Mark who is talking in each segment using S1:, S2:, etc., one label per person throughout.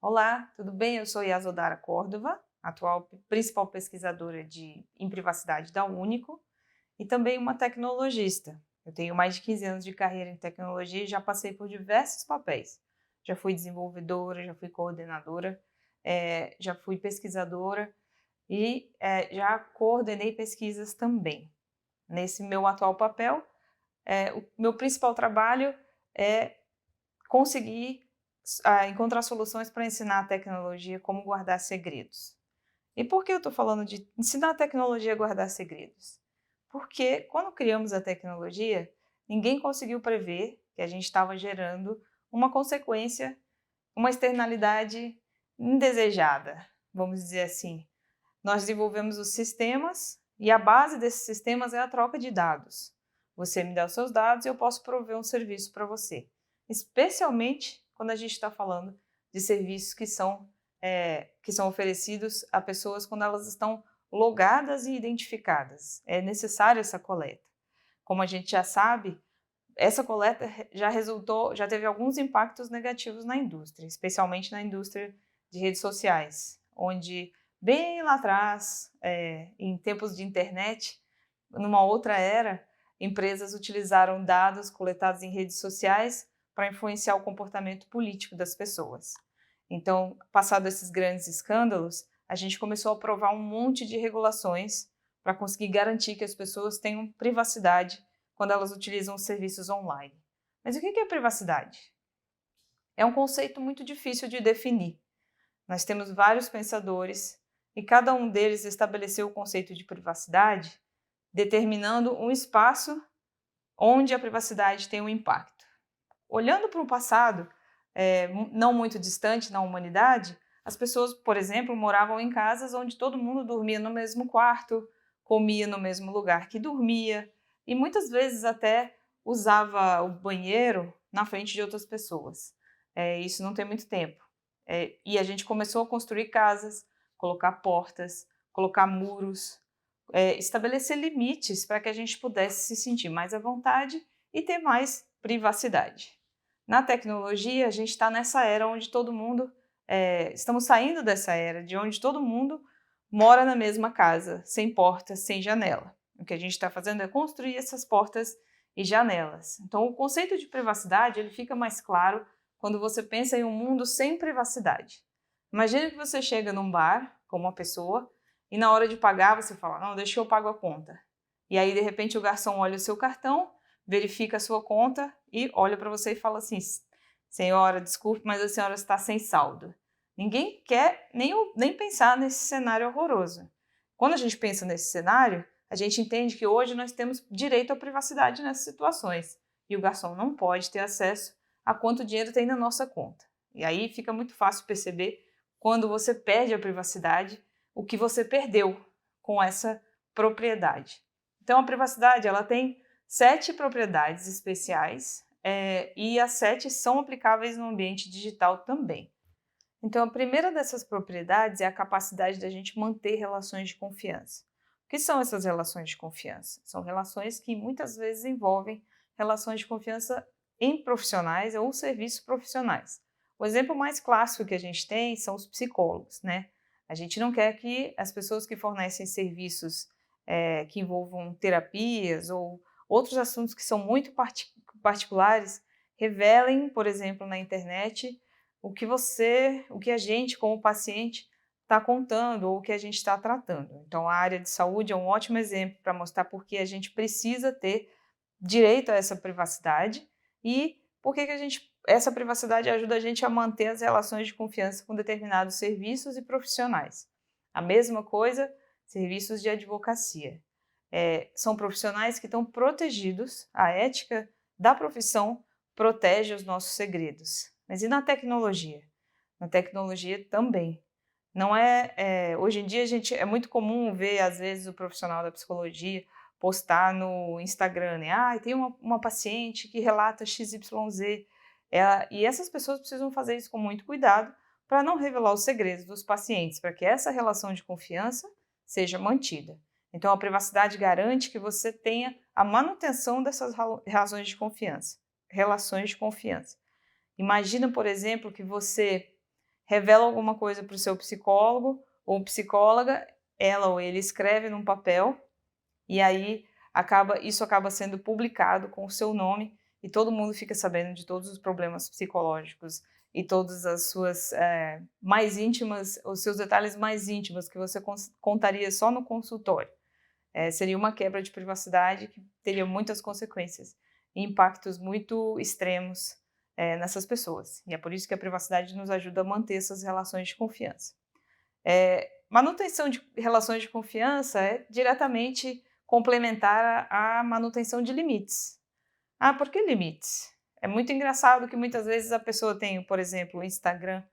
S1: Olá, tudo bem? Eu sou Yasodara Córdova, atual principal pesquisadora em privacidade da Único e também uma tecnologista. Eu tenho mais de 15 anos de carreira em tecnologia e já passei por diversos papéis. Já fui desenvolvedora, já fui coordenadora, já fui pesquisadora e já coordenei pesquisas também. Nesse meu atual papel, o meu principal trabalho é conseguir encontrar soluções para ensinar a tecnologia como guardar segredos. E por que eu estou falando de ensinar a tecnologia a guardar segredos? Porque quando criamos a tecnologia, ninguém conseguiu prever que a gente estava gerando uma consequência, uma externalidade indesejada, vamos dizer assim. Nós desenvolvemos os sistemas e a base desses sistemas é a troca de dados. Você me dá os seus dados e eu posso prover um serviço para você. Especialmente quando a gente está falando de serviços que são oferecidos a pessoas quando elas estão logadas e identificadas. É necessária essa coleta. Como a gente já sabe, essa coleta já teve alguns impactos negativos na indústria, especialmente na indústria de redes sociais, onde bem lá atrás, em tempos de internet, numa outra era, empresas utilizaram dados coletados em redes sociais para influenciar o comportamento político das pessoas. Então, passado esses grandes escândalos, a gente começou a aprovar um monte de regulações para conseguir garantir que as pessoas tenham privacidade quando elas utilizam os serviços online. Mas o que é privacidade? É um conceito muito difícil de definir. Nós temos vários pensadores e cada um deles estabeleceu o conceito de privacidade determinando um espaço onde a privacidade tem um impacto. Olhando para o passado, não muito distante na humanidade, as pessoas, por exemplo, moravam em casas onde todo mundo dormia no mesmo quarto, comia no mesmo lugar que dormia e muitas vezes até usava o banheiro na frente de outras pessoas. Isso não tem muito tempo. E a gente começou a construir casas, colocar portas, colocar muros, estabelecer limites para que a gente pudesse se sentir mais à vontade e ter mais privacidade. Na tecnologia, a gente está nessa era onde todo mundo, estamos saindo dessa era de onde todo mundo mora na mesma casa, sem porta, sem janela. O que a gente está fazendo é construir essas portas e janelas. Então, o conceito de privacidade ele fica mais claro quando você pensa em um mundo sem privacidade. Imagine que você chega num bar com uma pessoa e na hora de pagar você fala, não, deixa eu pago a conta. E aí, de repente, o garçom olha o seu cartão, verifica a sua conta e olha para você e fala assim, senhora, desculpe, mas a senhora está sem saldo. Ninguém quer nem pensar nesse cenário horroroso. Quando a gente pensa nesse cenário, a gente entende que hoje nós temos direito à privacidade nessas situações. E o garçom não pode ter acesso a quanto dinheiro tem na nossa conta. E aí fica muito fácil perceber quando você perde a privacidade, o que você perdeu com essa propriedade. Então a privacidade ela tem 7 propriedades especiais e as 7 são aplicáveis no ambiente digital também. Então a primeira dessas propriedades é a capacidade da gente manter relações de confiança. O que são essas relações de confiança? São relações que muitas vezes envolvem relações de confiança em profissionais ou serviços profissionais. O exemplo mais clássico que a gente tem são os psicólogos, né? A gente não quer que as pessoas que fornecem serviços que envolvam terapias ou outros assuntos que são muito particulares revelem, por exemplo, na internet, o que a gente, como paciente, está contando ou o que a gente está tratando. Então, a área de saúde é um ótimo exemplo para mostrar por que a gente precisa ter direito a essa privacidade e por que essa privacidade ajuda a gente a manter as relações de confiança com determinados serviços e profissionais. A mesma coisa, serviços de advocacia. São profissionais que estão protegidos, a ética da profissão protege os nossos segredos. Mas e na tecnologia? Na tecnologia também. Não hoje em dia é muito comum ver, às vezes, o profissional da psicologia postar no Instagram, né? Tem uma paciente que relata XYZ. E essas pessoas precisam fazer isso com muito cuidado para não revelar os segredos dos pacientes, para que essa relação de confiança seja mantida. Então, a privacidade garante que você tenha a manutenção dessas razões de confiança, relações de confiança. Imagina, por exemplo, que você revela alguma coisa para o seu psicólogo ou psicóloga, ela ou ele escreve num papel e aí isso acaba sendo publicado com o seu nome e todo mundo fica sabendo de todos os problemas psicológicos e todas as suas mais íntimas, os seus detalhes mais íntimos que você contaria só no consultório. Seria uma quebra de privacidade que teria muitas consequências e impactos muito extremos nessas pessoas. E é por isso que a privacidade nos ajuda a manter essas relações de confiança. Manutenção de relações de confiança é diretamente complementar à manutenção de limites. Por que limites? É muito engraçado que muitas vezes a pessoa tem, por exemplo, o Instagram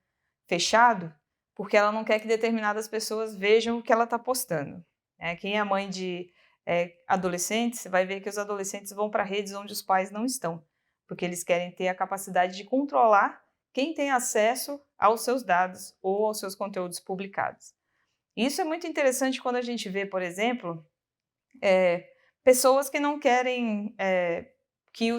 S1: fechado porque ela não quer que determinadas pessoas vejam o que ela está postando. Quem é mãe de adolescentes vai ver que os adolescentes vão para redes onde os pais não estão, porque eles querem ter a capacidade de controlar quem tem acesso aos seus dados ou aos seus conteúdos publicados. Isso é muito interessante quando a gente vê, por exemplo, pessoas que não querem que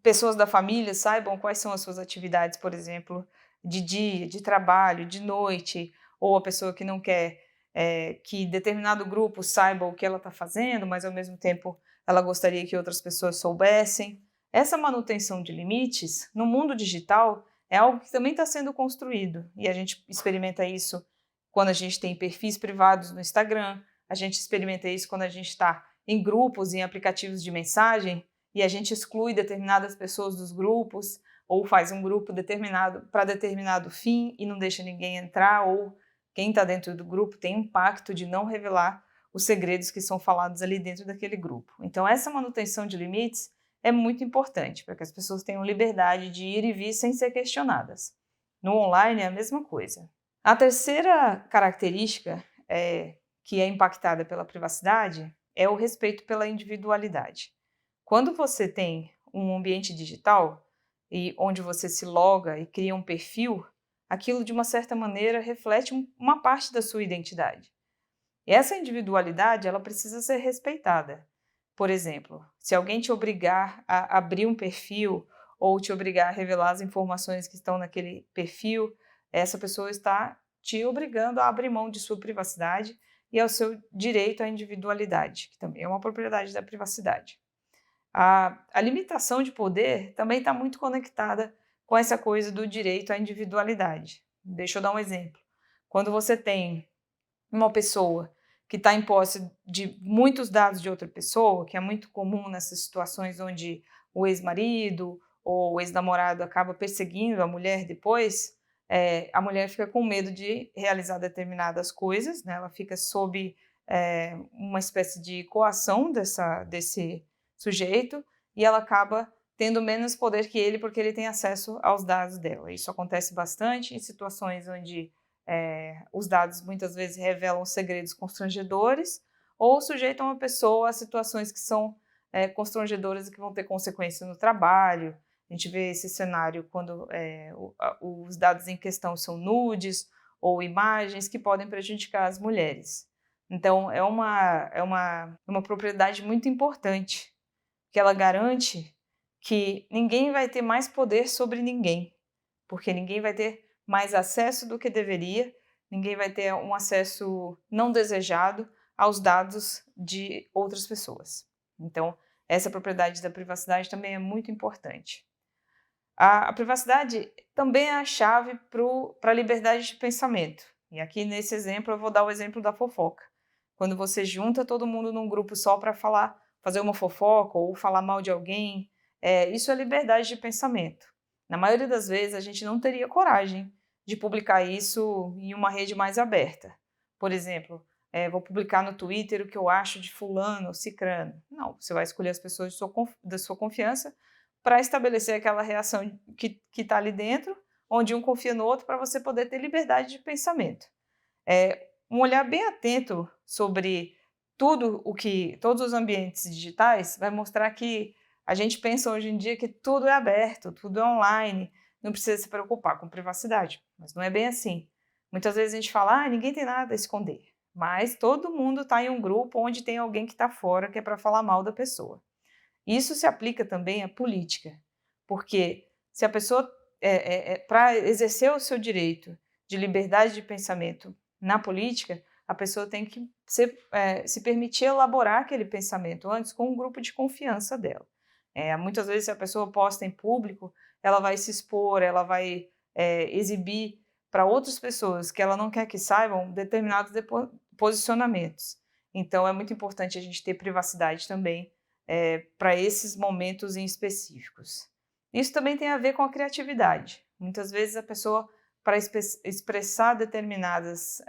S1: pessoas da família saibam quais são as suas atividades, por exemplo, de dia, de trabalho, de noite, ou a pessoa que não quer que determinado grupo saiba o que ela está fazendo, mas ao mesmo tempo ela gostaria que outras pessoas soubessem. Essa manutenção de limites, no mundo digital, é algo que também está sendo construído, e a gente experimenta isso quando a gente tem perfis privados no Instagram, a gente experimenta isso quando a gente está em grupos, em aplicativos de mensagem, e a gente exclui determinadas pessoas dos grupos, ou faz um grupo determinado para determinado fim e não deixa ninguém entrar, ou quem está dentro do grupo tem um pacto de não revelar os segredos que são falados ali dentro daquele grupo. Então, essa manutenção de limites é muito importante para que as pessoas tenham liberdade de ir e vir sem ser questionadas. No online é a mesma coisa. A terceira característica que é impactada pela privacidade é o respeito pela individualidade. Quando você tem um ambiente digital e onde você se loga e cria um perfil, aquilo de uma certa maneira reflete uma parte da sua identidade. E essa individualidade ela precisa ser respeitada. Por exemplo, se alguém te obrigar a abrir um perfil ou te obrigar a revelar as informações que estão naquele perfil, essa pessoa está te obrigando a abrir mão de sua privacidade e ao seu direito à individualidade, que também é uma propriedade da privacidade. A limitação de poder também está muito conectada com essa coisa do direito à individualidade. Deixa eu dar um exemplo. Quando você tem uma pessoa que está em posse de muitos dados de outra pessoa, que é muito comum nessas situações onde o ex-marido ou o ex-namorado acaba perseguindo a mulher depois, a mulher fica com medo de realizar determinadas coisas, né? Ela fica sob uma espécie de coação desse sujeito e ela acaba tendo menos poder que ele porque ele tem acesso aos dados dela. Isso acontece bastante em situações onde os dados muitas vezes revelam segredos constrangedores ou sujeitam uma pessoa a situações que são constrangedoras e que vão ter consequência no trabalho. A gente vê esse cenário quando os dados em questão são nudes ou imagens que podem prejudicar as mulheres. Então, é uma propriedade muito importante, que ela garante que ninguém vai ter mais poder sobre ninguém, porque ninguém vai ter mais acesso do que deveria, ninguém vai ter um acesso não desejado aos dados de outras pessoas. Então, essa propriedade da privacidade também é muito importante. A privacidade também é a chave para a liberdade de pensamento. E aqui nesse exemplo eu vou dar o exemplo da fofoca. Quando você junta todo mundo num grupo só para fazer uma fofoca ou falar mal de alguém, isso é liberdade de pensamento. Na maioria das vezes a gente não teria coragem de publicar isso em uma rede mais aberta. Por exemplo, vou publicar no Twitter o que eu acho de fulano ou cicrano. Não, você vai escolher as pessoas da sua confiança para estabelecer aquela reação que está ali dentro, onde um confia no outro, para você poder ter liberdade de pensamento. Um olhar bem atento sobre todos os ambientes digitais vai mostrar que a gente pensa hoje em dia que tudo é aberto, tudo é online, não precisa se preocupar com privacidade, mas não é bem assim. Muitas vezes a gente fala, ninguém tem nada a esconder, mas todo mundo está em um grupo onde tem alguém que está fora que é para falar mal da pessoa. Isso se aplica também à política, porque se a pessoa para exercer o seu direito de liberdade de pensamento na política, a pessoa tem que se permitir elaborar aquele pensamento antes com um grupo de confiança dela. Muitas vezes, se a pessoa posta em público, ela vai se expor, ela vai exibir para outras pessoas que ela não quer que saibam determinados posicionamentos. Então, é muito importante a gente ter privacidade também para esses momentos em específicos. Isso também tem a ver com a criatividade. Muitas vezes a pessoa, para expressar determinadas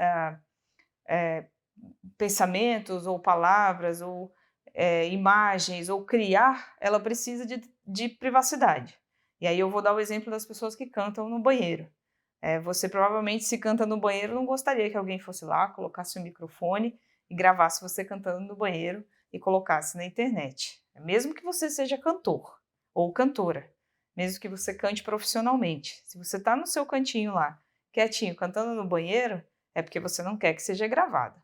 S1: pensamentos ou palavras ou imagens ou criar, ela precisa de privacidade. E aí eu vou dar o exemplo das pessoas que cantam no banheiro. Você provavelmente, se canta no banheiro, não gostaria que alguém fosse lá, colocasse um microfone e gravasse você cantando no banheiro e colocasse na internet. Mesmo que você seja cantor ou cantora, mesmo que você cante profissionalmente. Se você está no seu cantinho lá, quietinho, cantando no banheiro, é porque você não quer que seja gravada.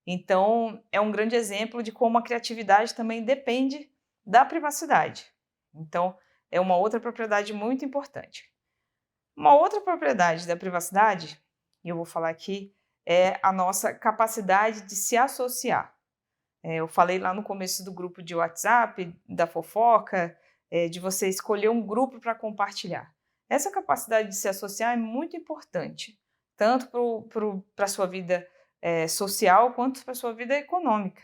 S1: Então, é um grande exemplo de como a criatividade também depende da privacidade. Então, é uma outra propriedade muito importante. Uma outra propriedade da privacidade, e eu vou falar aqui, é a nossa capacidade de se associar. Eu falei lá no começo do grupo de WhatsApp, da fofoca, de você escolher um grupo para compartilhar. Essa capacidade de se associar é muito importante, tanto para a sua vida social quanto para a sua vida econômica,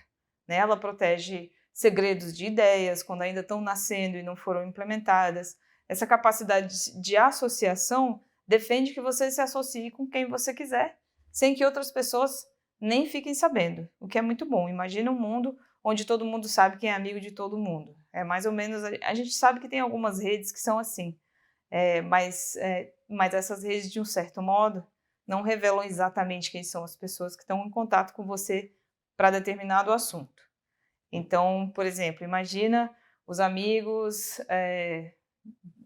S1: né? Ela protege segredos de ideias quando ainda estão nascendo e não foram implementadas. Essa capacidade de associação defende que você se associe com quem você quiser, sem que outras pessoas nem fiquem sabendo, o que é muito bom. Imagina um mundo onde todo mundo sabe quem é amigo de todo mundo. É mais ou menos, a gente sabe que tem algumas redes que são assim, mas essas redes, de um certo modo, não revelam exatamente quem são as pessoas que estão em contato com você para determinado assunto. Então, por exemplo, imagina os amigos,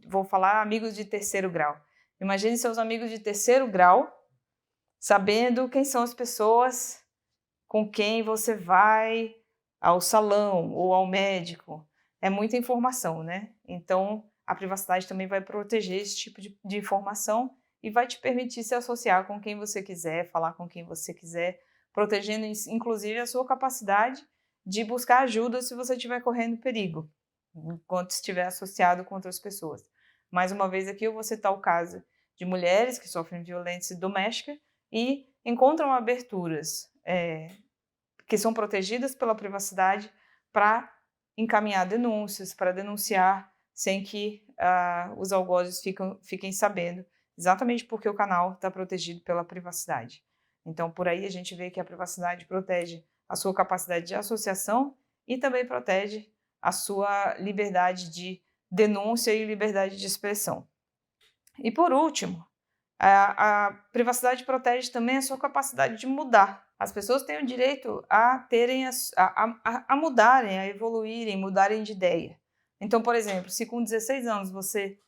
S1: vou falar amigos de terceiro grau. Imagine seus amigos de terceiro grau sabendo quem são as pessoas com quem você vai ao salão ou ao médico. É muita informação, né? Então, a privacidade também vai proteger esse tipo de informação e vai te permitir se associar com quem você quiser, falar com quem você quiser, protegendo inclusive a sua capacidade de buscar ajuda se você estiver correndo perigo, enquanto estiver associado com outras pessoas. Mais uma vez aqui eu vou citar o caso de mulheres que sofrem violência doméstica e encontram aberturas que são protegidas pela privacidade para encaminhar denúncias, para denunciar sem que os algozes fiquem sabendo, exatamente porque o canal está protegido pela privacidade. Então, por aí a gente vê que a privacidade protege a sua capacidade de associação e também protege a sua liberdade de denúncia e liberdade de expressão. E por último, a privacidade protege também a sua capacidade de mudar. As pessoas têm o direito a mudarem, a evoluírem, mudarem de ideia. Então, por exemplo, se com 16 anos você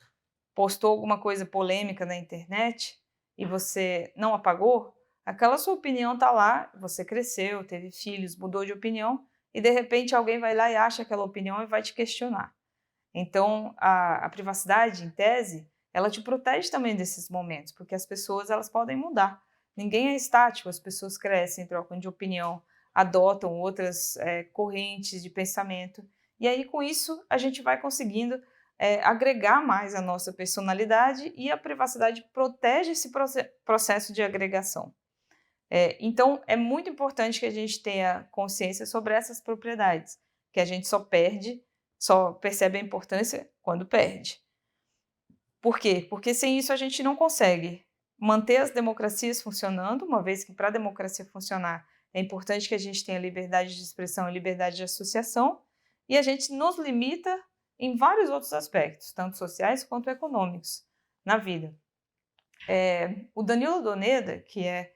S1: postou alguma coisa polêmica na internet e você não apagou, aquela sua opinião está lá, você cresceu, teve filhos, mudou de opinião e de repente alguém vai lá e acha aquela opinião e vai te questionar. Então, a privacidade, em tese, ela te protege também desses momentos, porque as pessoas elas podem mudar. Ninguém é estático, as pessoas crescem, trocam de opinião, adotam outras correntes de pensamento. E aí, com isso, a gente vai conseguindo agregar mais a nossa personalidade e a privacidade protege esse processo de agregação. Então, é muito importante que a gente tenha consciência sobre essas propriedades, que a gente só percebe a importância quando perde. Por quê? Porque sem isso a gente não consegue manter as democracias funcionando, uma vez que para a democracia funcionar é importante que a gente tenha liberdade de expressão e liberdade de associação, e a gente nos limita em vários outros aspectos, tanto sociais quanto econômicos, na vida. O Danilo Doneda, que é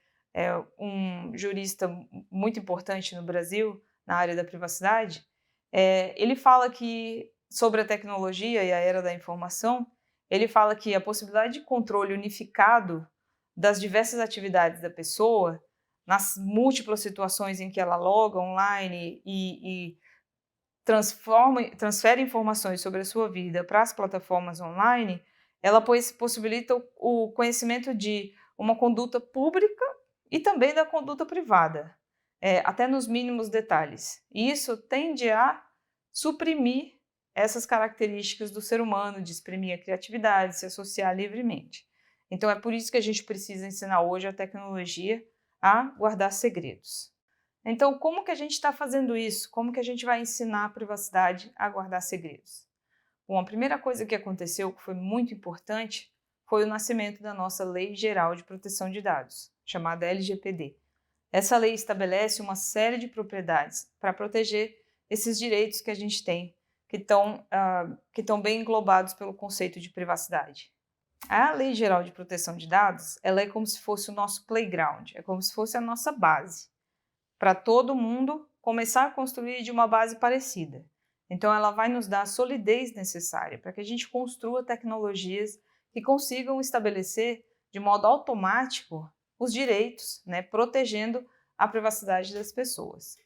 S1: um jurista muito importante no Brasil, na área da privacidade, ele fala que, sobre a tecnologia e a era da informação, ele fala que a possibilidade de controle unificado das diversas atividades da pessoa, nas múltiplas situações em que ela loga online e transfere informações sobre a sua vida para as plataformas online, ela possibilita o conhecimento de uma conduta pública e também da conduta privada, até nos mínimos detalhes. E isso tende a suprimir essas características do ser humano, de exprimir a criatividade, se associar livremente. Então, é por isso que a gente precisa ensinar hoje a tecnologia a guardar segredos. Então, como que a gente está fazendo isso? Como que a gente vai ensinar a privacidade a guardar segredos? Bom, a primeira coisa que aconteceu, que foi muito importante, foi o nascimento da nossa Lei Geral de Proteção de Dados, chamada LGPD. Essa lei estabelece uma série de propriedades para proteger esses direitos que a gente tem, que estão bem englobados pelo conceito de privacidade. A Lei Geral de Proteção de Dados, ela é como se fosse o nosso playground, é como se fosse a nossa base, para todo mundo começar a construir de uma base parecida. Então, ela vai nos dar a solidez necessária para que a gente construa tecnologias que consigam estabelecer de modo automático os direitos, né, protegendo a privacidade das pessoas.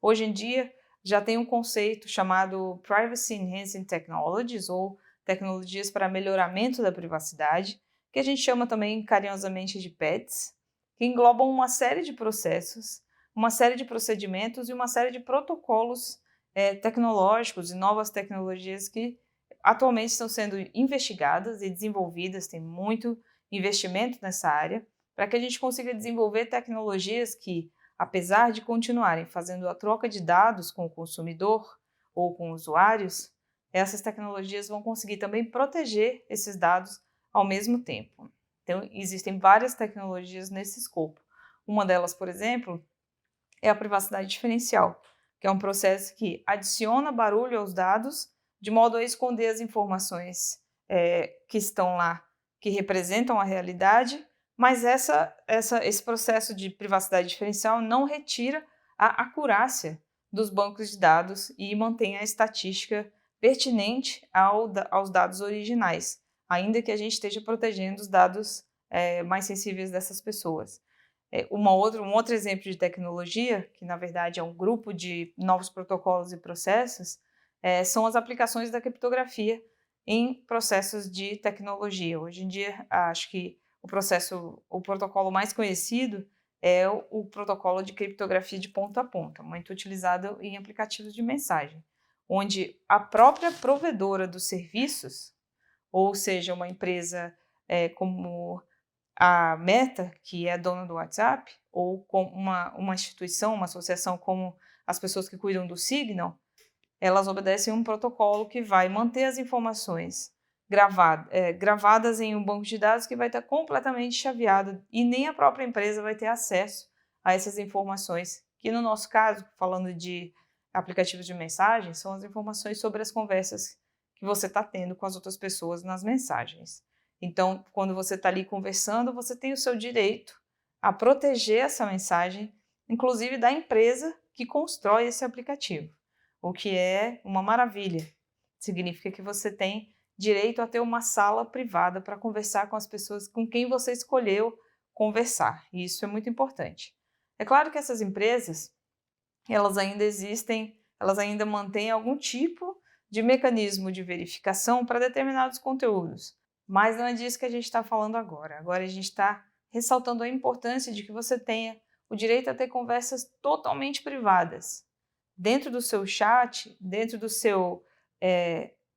S1: Hoje em dia, já tem um conceito chamado Privacy Enhancing Technologies, ou tecnologias para melhoramento da privacidade, que a gente chama também carinhosamente de PETs, que englobam uma série de processos, uma série de procedimentos e uma série de protocolos tecnológicos e novas tecnologias que atualmente estão sendo investigadas e desenvolvidas, tem muito investimento nessa área, para que a gente consiga desenvolver tecnologias que, apesar de continuarem fazendo a troca de dados com o consumidor ou com usuários, essas tecnologias vão conseguir também proteger esses dados ao mesmo tempo. Então, existem várias tecnologias nesse escopo. Uma delas, por exemplo, é a privacidade diferencial, que é um processo que adiciona barulho aos dados de modo a esconder as informações que estão lá, que representam a realidade, mas esse processo de privacidade diferencial não retira a acurácia dos bancos de dados e mantém a estatística pertinente aos dados originais, ainda que a gente esteja protegendo os dados mais sensíveis dessas pessoas. Um outro exemplo de tecnologia, que na verdade é um grupo de novos protocolos e processos, são as aplicações da criptografia em processos de tecnologia. Hoje em dia, acho que o protocolo mais conhecido é o protocolo de criptografia de ponta a ponta, muito utilizado em aplicativos de mensagem, onde a própria provedora dos serviços, ou seja, uma empresa como a Meta, que é dona do WhatsApp, ou com uma instituição, uma associação como as pessoas que cuidam do Signal, elas obedecem um protocolo que vai manter as informações gravadas em um banco de dados que vai estar completamente chaveado e nem a própria empresa vai ter acesso a essas informações, que no nosso caso, falando de aplicativos de mensagem, são as informações sobre as conversas que você está tendo com as outras pessoas nas mensagens. Então, quando você está ali conversando, você tem o seu direito a proteger essa mensagem, inclusive da empresa que constrói esse aplicativo, o que é uma maravilha. Significa que você tem direito a ter uma sala privada para conversar com as pessoas com quem você escolheu conversar, e isso é muito importante. É claro que essas empresas, elas ainda existem, elas ainda mantêm algum tipo de mecanismo de verificação para determinados conteúdos, mas não é disso que a gente está falando agora. Agora a gente está ressaltando a importância de que você tenha o direito a ter conversas totalmente privadas. Dentro do seu chat, dentro do seu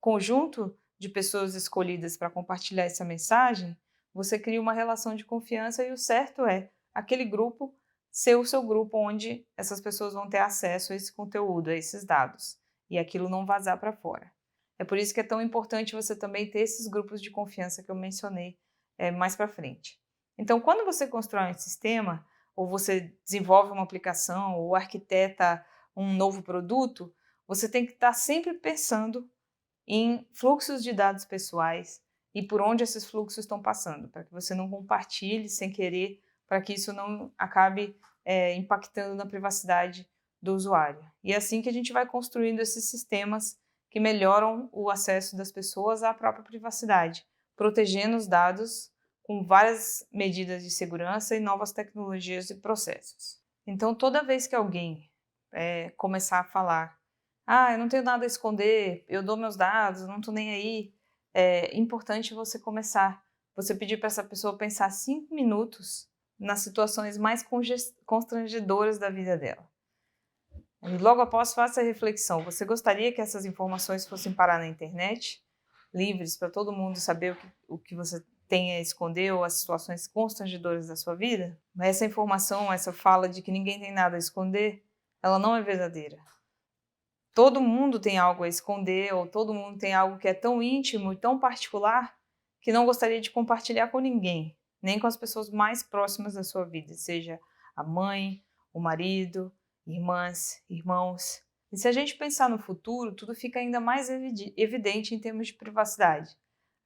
S1: conjunto de pessoas escolhidas para compartilhar essa mensagem, você cria uma relação de confiança e o certo é aquele grupo ser o seu grupo onde essas pessoas vão ter acesso a esse conteúdo, a esses dados, e aquilo não vazar para fora. É por isso que é tão importante você também ter esses grupos de confiança que eu mencionei mais para frente. Então, quando você constrói um sistema, ou você desenvolve uma aplicação, ou arquiteta um novo produto, você tem que estar sempre pensando em fluxos de dados pessoais e por onde esses fluxos estão passando, para que você não compartilhe sem querer, para que isso não acabe impactando na privacidade do usuário. E é assim que a gente vai construindo esses sistemas que melhoram o acesso das pessoas à própria privacidade, protegendo os dados com várias medidas de segurança e novas tecnologias e processos. Então, toda vez que alguém começar a falar eu não tenho nada a esconder, eu dou meus dados, não estou nem aí, é importante você começar. Você pedir para essa pessoa pensar 5 minutos nas situações mais constrangedoras da vida dela. E logo após, faça a reflexão. Você gostaria que essas informações fossem parar na internet, livres, para todo mundo saber o que você tem a esconder ou as situações constrangedoras da sua vida? Mas essa informação, essa fala de que ninguém tem nada a esconder, ela não é verdadeira. Todo mundo tem algo a esconder, ou todo mundo tem algo que é tão íntimo e tão particular que não gostaria de compartilhar com ninguém, nem com as pessoas mais próximas da sua vida, seja a mãe, o marido, irmãs, irmãos. E se a gente pensar no futuro, tudo fica ainda mais evidente em termos de privacidade.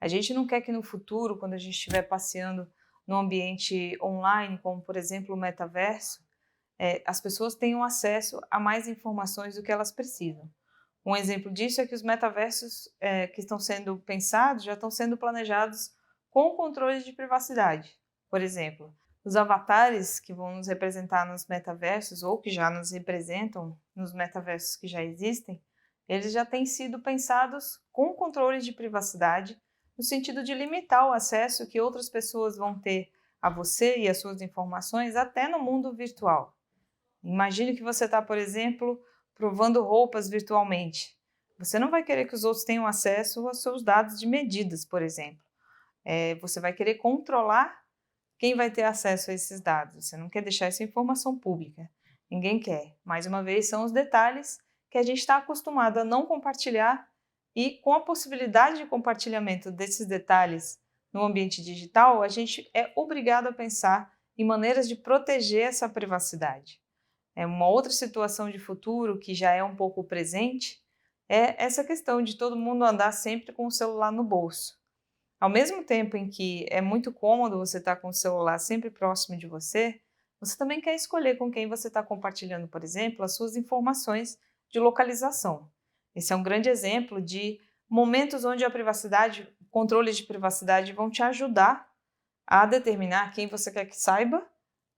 S1: A gente não quer que no futuro, quando a gente estiver passeando no ambiente online, como por exemplo o metaverso, as pessoas tenham acesso a mais informações do que elas precisam. Um exemplo disso é que os metaversos que estão sendo pensados já estão sendo planejados com controles de privacidade. Por exemplo, os avatares que vão nos representar nos metaversos ou que já nos representam nos metaversos que já existem, eles já têm sido pensados com controles de privacidade no sentido de limitar o acesso que outras pessoas vão ter a você e as suas informações até no mundo virtual. Imagine que você está, por exemplo, provando roupas virtualmente. Você não vai querer que os outros tenham acesso aos seus dados de medidas, por exemplo. Você vai querer controlar quem vai ter acesso a esses dados. Você não quer deixar essa informação pública. Ninguém quer. Mais uma vez, são os detalhes que a gente está acostumado a não compartilhar e com a possibilidade de compartilhamento desses detalhes no ambiente digital, a gente é obrigado a pensar em maneiras de proteger essa privacidade. Uma outra situação de futuro que já é um pouco presente é essa questão de todo mundo andar sempre com o celular no bolso. Ao mesmo tempo em que é muito cômodo você estar com o celular sempre próximo de você, você também quer escolher com quem você está compartilhando, por exemplo, as suas informações de localização. Esse é um grande exemplo de momentos onde a privacidade, controles de privacidade vão te ajudar a determinar quem você quer que saiba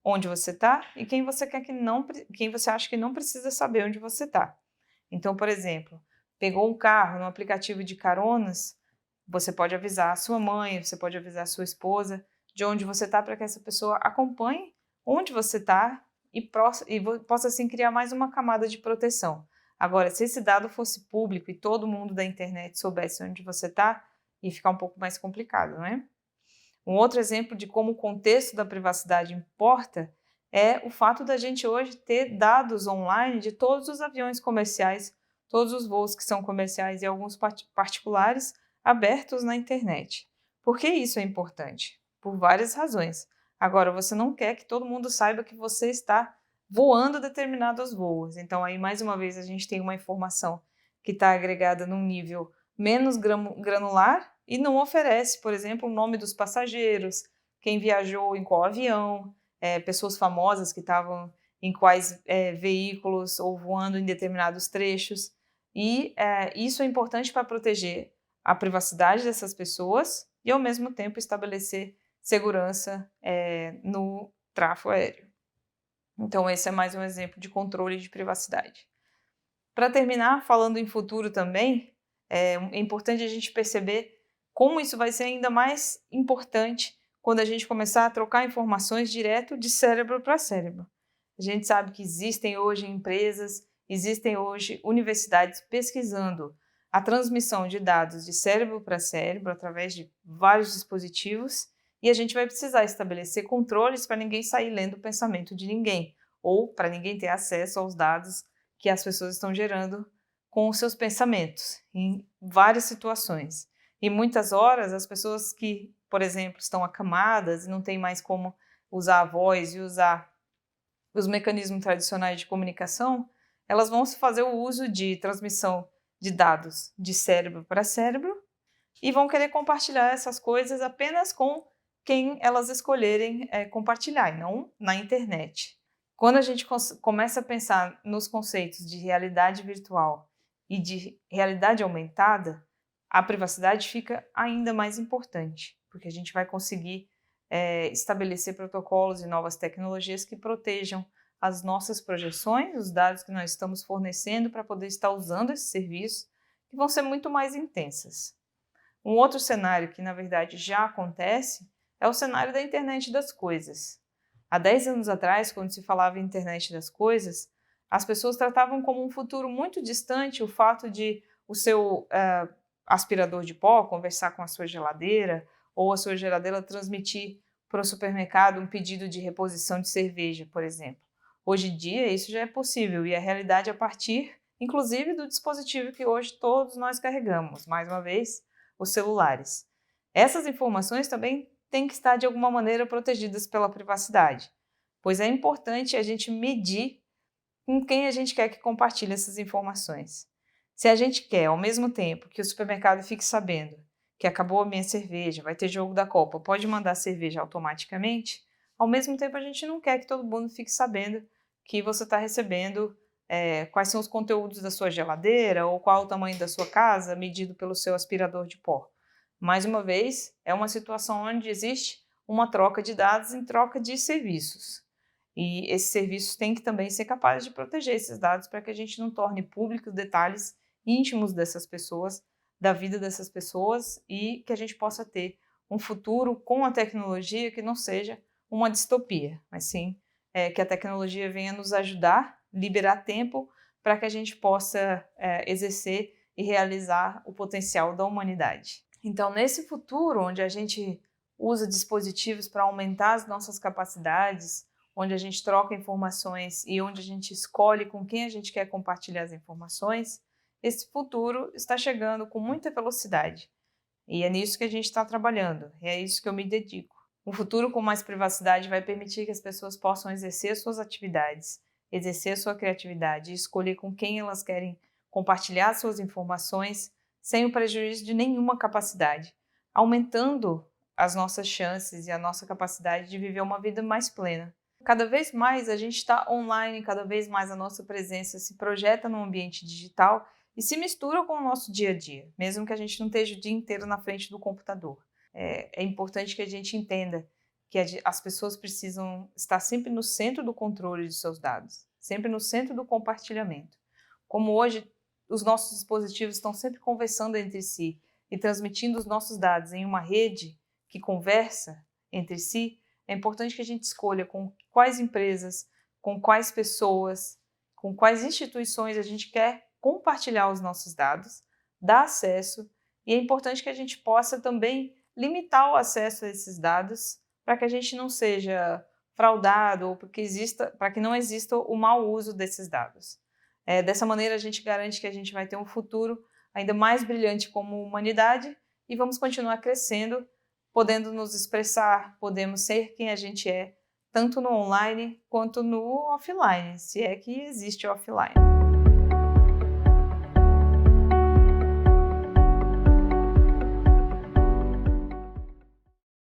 S1: onde você está e quem você acha que não precisa saber onde você está. Então, por exemplo, pegou um carro no aplicativo de caronas, você pode avisar a sua mãe, você pode avisar a sua esposa de onde você está para que essa pessoa acompanhe onde você está e possa assim criar mais uma camada de proteção. Agora, se esse dado fosse público e todo mundo da internet soubesse onde você está, ia ficar um pouco mais complicado, não é? Um outro exemplo de como o contexto da privacidade importa é o fato da gente hoje ter dados online de todos os aviões comerciais, todos os voos que são comerciais e alguns particulares abertos na internet. Por que isso é importante? Por várias razões. Agora, você não quer que todo mundo saiba que você está voando determinados voos. Então, aí, mais uma vez, a gente tem uma informação que está agregada num nível menos granular e não oferece, por exemplo, o nome dos passageiros, quem viajou em qual avião, pessoas famosas que estavam em quais veículos ou voando em determinados trechos. E isso é importante para proteger a privacidade dessas pessoas e, ao mesmo tempo, estabelecer segurança no tráfego aéreo. Então, esse é mais um exemplo de controle de privacidade. Para terminar, falando em futuro também, é importante a gente perceber como isso vai ser ainda mais importante quando a gente começar a trocar informações direto de cérebro para cérebro. A gente sabe que existem hoje empresas, existem hoje universidades pesquisando a transmissão de dados de cérebro para cérebro através de vários dispositivos e a gente vai precisar estabelecer controles para ninguém sair lendo o pensamento de ninguém ou para ninguém ter acesso aos dados que as pessoas estão gerando com os seus pensamentos, em várias situações. E muitas horas, as pessoas que, por exemplo, estão acamadas e não têm mais como usar a voz e usar os mecanismos tradicionais de comunicação, elas vão fazer o uso de transmissão de dados de cérebro para cérebro e vão querer compartilhar essas coisas apenas com quem elas escolherem compartilhar, e não na internet. Quando a gente começa a pensar nos conceitos de realidade virtual e de realidade aumentada, a privacidade fica ainda mais importante, porque a gente vai conseguir estabelecer protocolos e novas tecnologias que protejam as nossas projeções, os dados que nós estamos fornecendo para poder estar usando esses serviços, que vão ser muito mais intensas. Um outro cenário que, na verdade, já acontece é o cenário da internet das coisas. Há 10 anos atrás, quando se falava em internet das coisas, as pessoas tratavam como um futuro muito distante o fato de o seu aspirador de pó conversar com a sua geladeira ou a sua geladeira transmitir para o supermercado um pedido de reposição de cerveja, por exemplo. Hoje em dia, isso já é possível e a realidade a partir, inclusive, do dispositivo que hoje todos nós carregamos, mais uma vez, os celulares. Essas informações também têm que estar, de alguma maneira, protegidas pela privacidade, pois é importante a gente medir com quem a gente quer que compartilhe essas informações. Se a gente quer, ao mesmo tempo, que o supermercado fique sabendo que acabou a minha cerveja, vai ter jogo da Copa, pode mandar cerveja automaticamente, ao mesmo tempo a gente não quer que todo mundo fique sabendo que você está recebendo quais são os conteúdos da sua geladeira ou qual o tamanho da sua casa medido pelo seu aspirador de pó. Mais uma vez, é uma situação onde existe uma troca de dados em troca de serviços. E esses serviços têm que também ser capazes de proteger esses dados para que a gente não torne públicos detalhes íntimos dessas pessoas, da vida dessas pessoas e que a gente possa ter um futuro com a tecnologia que não seja uma distopia, mas sim que a tecnologia venha nos ajudar, liberar tempo para que a gente possa exercer e realizar o potencial da humanidade. Então, nesse futuro, onde a gente usa dispositivos para aumentar as nossas capacidades, onde a gente troca informações e onde a gente escolhe com quem a gente quer compartilhar as informações, esse futuro está chegando com muita velocidade. E é nisso que a gente está trabalhando, e é isso que eu me dedico. Um futuro com mais privacidade vai permitir que as pessoas possam exercer suas atividades, exercer sua criatividade e escolher com quem elas querem compartilhar suas informações sem o prejuízo de nenhuma capacidade, aumentando as nossas chances e a nossa capacidade de viver uma vida mais plena. Cada vez mais a gente está online, cada vez mais a nossa presença se projeta no ambiente digital e se mistura com o nosso dia a dia, mesmo que a gente não esteja o dia inteiro na frente do computador. É importante que a gente entenda que as pessoas precisam estar sempre no centro do controle de seus dados, sempre no centro do compartilhamento. Como hoje os nossos dispositivos estão sempre conversando entre si e transmitindo os nossos dados em uma rede que conversa entre si, é importante que a gente escolha com quais empresas, com quais pessoas, com quais instituições a gente quer compartilhar os nossos dados, dar acesso, e é importante que a gente possa também limitar o acesso a esses dados para que a gente não seja fraudado ou para que não exista o mau uso desses dados. Dessa maneira a gente garante que a gente vai ter um futuro ainda mais brilhante como humanidade e vamos continuar crescendo, podendo nos expressar, podemos ser quem a gente é, tanto no online quanto no offline, se é que existe offline.